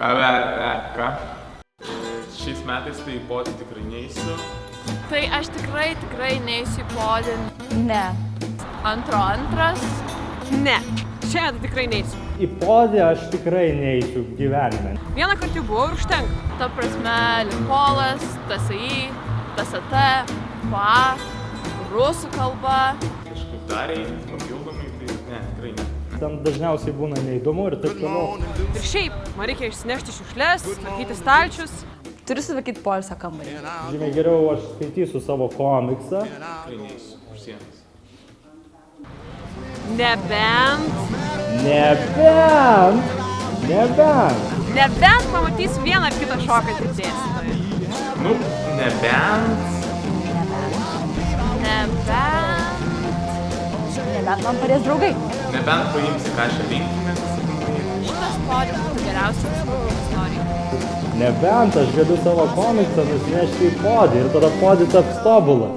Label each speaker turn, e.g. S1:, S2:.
S1: Ką? Šiais metais tai į podį tikrai neįsiu.
S2: Tai aš tikrai neįsiu į podį.
S3: Ne.
S2: Antras.
S4: Ne, šiandien tikrai neįsiu.
S5: Į podį aš tikrai neįsiu gyvenime.
S4: Vieną kartą jau buvau ir užtenka.
S2: Ta prasme, Limpolas, TSI, TST, PA, rusų kalba.
S1: Kažkaip dar eiti papildomai, tai ne, tikrai ne.
S5: Ten dažniausiai būna neįdomu ir taip toliau.
S4: Ir šiaip, man reikia išsinešti šiukšles, tvarkyti stalčius.
S3: Turiu sutvarkyti poilsio kambarį.
S5: Žymiai geriau aš skaitysiu savo komiksą.
S1: Tikrai neįsiu už sienos.
S4: Nebent pamatysiu vieną ar kitą šokantį dėstytoją.
S1: Nu, nebent.
S3: Nebent man padės draugai.
S1: Nebent paimsi kažką rinkimės,
S2: Šitas podis būtų geriausias istorijai.
S5: Nebent aš galiu savo komiksą nusinešti į podį ir tada podį taps tobulas.